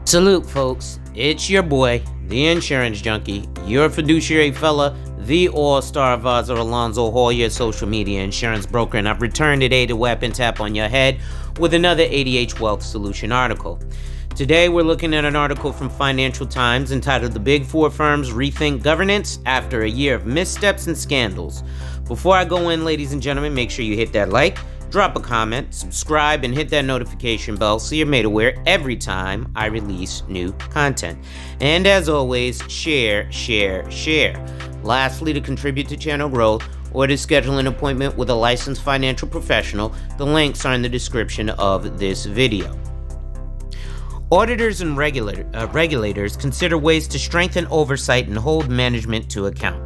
Salute, folks. It's your boy, the insurance junkie, your fiduciary fella, the all-star advisor Alonzo Hall, your social media insurance broker, and I've returned today to Weapon Tap on Your Head with another ADH Wealth Solution article. Today, we're looking at an article from Financial Times entitled "The Big Four Firms Rethink Governance After a Year of Missteps and Scandals." Before I go in, ladies and gentlemen, make sure you hit that like, drop a comment, subscribe, and hit that notification bell so you're made aware every time I release new content. And as always, share. Lastly, to contribute to channel growth or to schedule an appointment with a licensed financial professional, the links are in the description of this video. Auditors and regulators consider ways to strengthen oversight and hold management to account.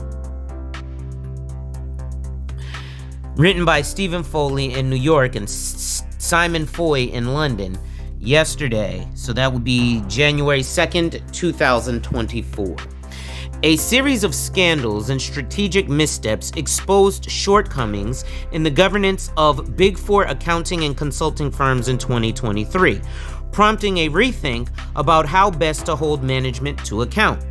Written by Stephen Foley in New York and Simon Foy in London yesterday, so that would be January 2nd, 2024. A series of scandals and strategic missteps exposed shortcomings in the governance of Big Four accounting and consulting firms in 2023, prompting a rethink about how best to hold management to account.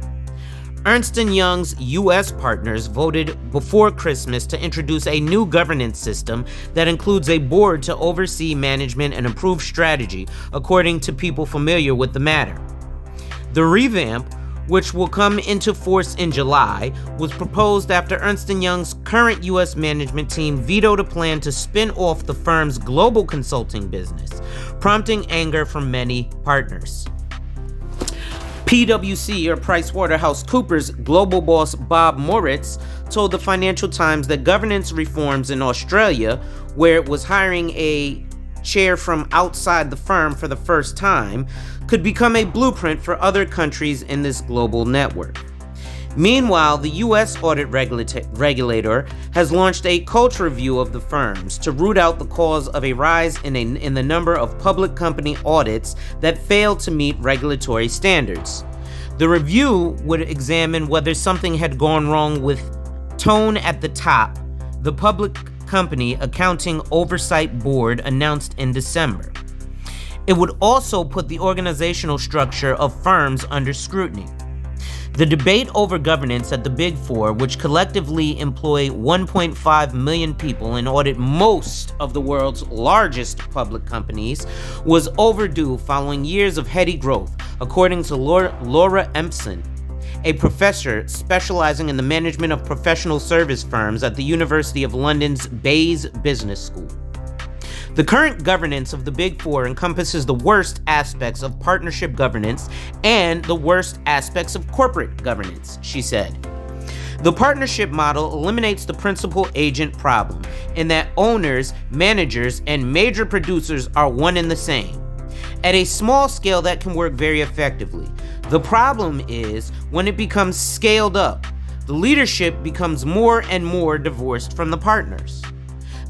Ernst & Young's U.S. partners voted before Christmas to introduce a new governance system that includes a board to oversee management and improve strategy, according to people familiar with the matter. The revamp, which will come into force in July, was proposed after Ernst & Young's current U.S. management team vetoed a plan to spin off the firm's global consulting business, prompting anger from many partners. PwC, or PricewaterhouseCoopers, global boss Bob Moritz told the Financial Times that governance reforms in Australia, where it was hiring a chair from outside the firm for the first time, could become a blueprint for other countries in this global network. Meanwhile, the U.S. audit regulator has launched a culture review of the firms to root out the cause of a rise in the number of public company audits that fail to meet regulatory standards. The review would examine whether something had gone wrong with tone at the top, the Public Company Accounting Oversight Board announced in December. It would also put the organizational structure of firms under scrutiny. The debate over governance at the Big Four, which collectively employ 1.5 million people and audit most of the world's largest public companies, was overdue following years of heady growth, according to Laura Empson, a professor specializing in the management of professional service firms at the University of London's Bayes Business School. The current governance of the Big Four encompasses the worst aspects of partnership governance and the worst aspects of corporate governance, she said. The partnership model eliminates the principal-agent problem in that owners, managers, and major producers are one and the same. At a small scale, that can work very effectively. The problem is when it becomes scaled up, the leadership becomes more and more divorced from the partners.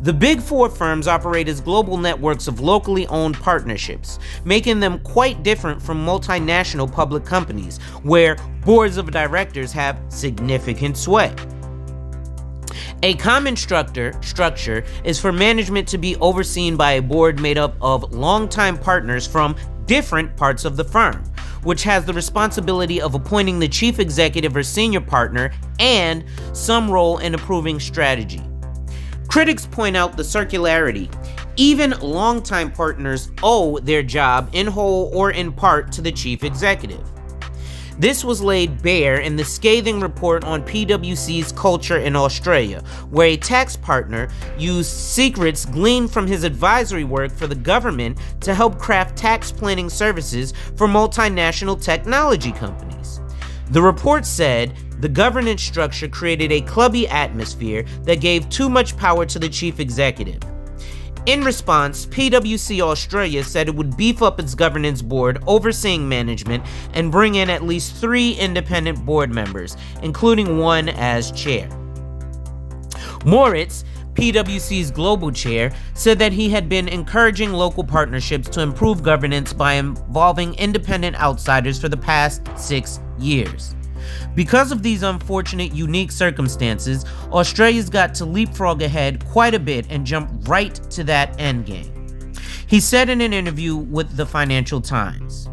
The Big Four firms operate as global networks of locally owned partnerships, making them quite different from multinational public companies, where boards of directors have significant sway. A common structure is for management to be overseen by a board made up of longtime partners from different parts of the firm, which has the responsibility of appointing the chief executive or senior partner and some role in approving strategy. Critics point out the circularity. Even longtime partners owe their job in whole or in part to the chief executive. This was laid bare in the scathing report on PwC's culture in Australia, where a tax partner used secrets gleaned from his advisory work for the government to help craft tax planning services for multinational technology companies. The report said the governance structure created a clubby atmosphere that gave too much power to the chief executive. In response, PwC Australia said it would beef up its governance board overseeing management and bring in at least 3 independent board members, including one as chair. Moritz, PwC's global chair, said that he had been encouraging local partnerships to improve governance by involving independent outsiders for the past 6 years. Because of these unfortunate, unique circumstances, Australia's got to leapfrog ahead quite a bit and jump right to that endgame. He said in an interview with the Financial Times,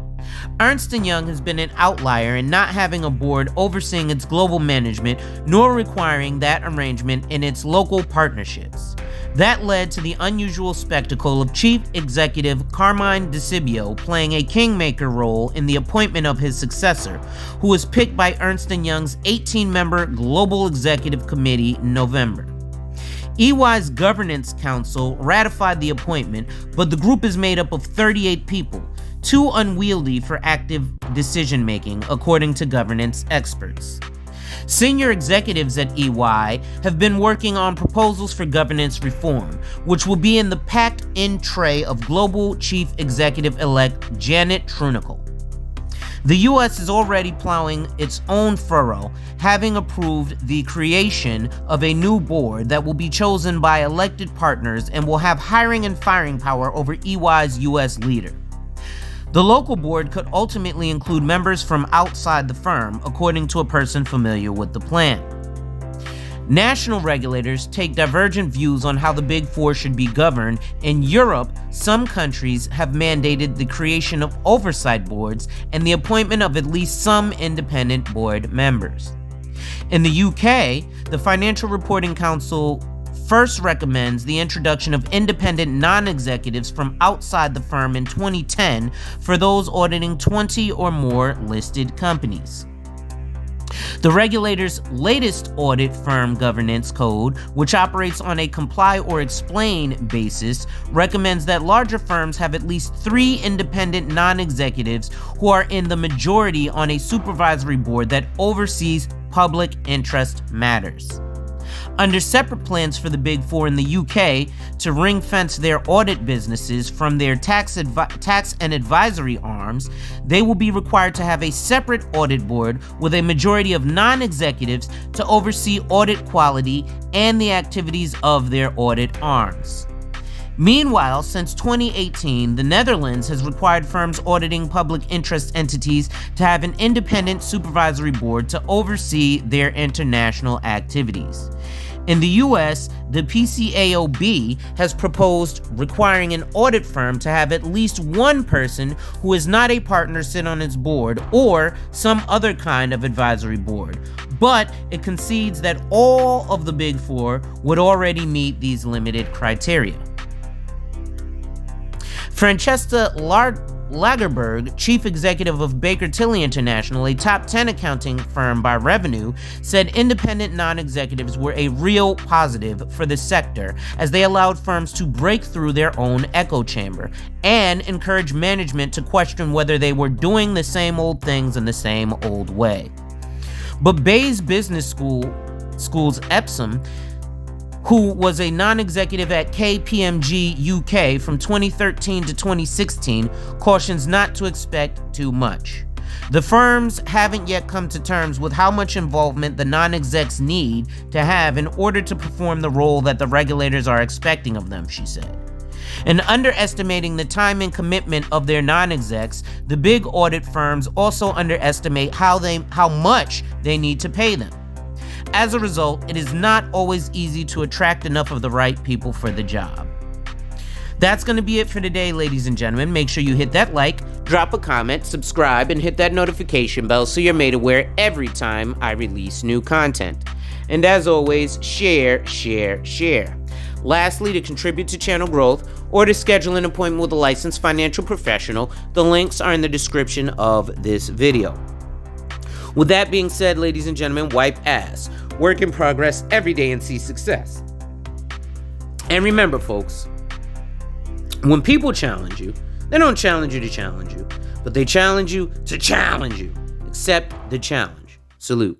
Ernst & Young has been an outlier in not having a board overseeing its global management, nor requiring that arrangement in its local partnerships. That led to the unusual spectacle of Chief Executive Carmine DeCibio playing a kingmaker role in the appointment of his successor, who was picked by Ernst & Young's 18-member Global Executive Committee in November. EY's Governance Council ratified the appointment, but the group is made up of 38 people, too unwieldy for active decision-making, according to governance experts. Senior executives at EY have been working on proposals for governance reform, which will be in the packed-in tray of Global Chief Executive-elect Janet Trunicle. The U.S. is already plowing its own furrow, having approved the creation of a new board that will be chosen by elected partners and will have hiring and firing power over EY's U.S. leader. The local board could ultimately include members from outside the firm, according to a person familiar with the plan. National regulators take divergent views on how the Big Four should be governed. In Europe, some countries have mandated the creation of oversight boards and the appointment of at least some independent board members. In the UK, the Financial Reporting Council first recommends the introduction of independent non-executives from outside the firm in 2010 for those auditing 20 or more listed companies. The regulator's latest audit firm governance code, which operates on a comply or explain basis, recommends that larger firms have at least 3 independent non-executives who are in the majority on a supervisory board that oversees public interest matters. Under separate plans for the Big Four in the UK to ring-fence their audit businesses from their tax and advisory arms, they will be required to have a separate audit board with a majority of non-executives to oversee audit quality and the activities of their audit arms. Meanwhile, since 2018, the Netherlands has required firms auditing public interest entities to have an independent supervisory board to oversee their international activities. In the US, the PCAOB has proposed requiring an audit firm to have at least one person who is not a partner sit on its board or some other kind of advisory board, but it concedes that all of the Big Four would already meet these limited criteria. Francesca Lagerberg, chief executive of Baker Tilly International, a top 10 accounting firm by revenue, said independent non-executives were a real positive for the sector as they allowed firms to break through their own echo chamber and encourage management to question whether they were doing the same old things in the same old way. But Bayes Business School's Epsom, who was a non-executive at KPMG UK from 2013 to 2016, cautions not to expect too much. The firms haven't yet come to terms with how much involvement the non-execs need to have in order to perform the role that the regulators are expecting of them, she said. And underestimating the time and commitment of their non-execs, the big audit firms also underestimate how much they need to pay them. As a result, it is not always easy to attract enough of the right people for the job. That's going to be it for today, ladies and gentlemen. Make sure you hit that like, drop a comment, subscribe, and hit that notification bell so you're made aware every time I release new content. And as always, share. Lastly, to contribute to channel growth or to schedule an appointment with a licensed financial professional, the links are in the description of this video. With that being said, ladies and gentlemen, wipe ass. Work in progress every day and see success. And remember, folks, when people challenge you, they don't challenge you to challenge you, but they challenge you to challenge you. Accept the challenge. Salute.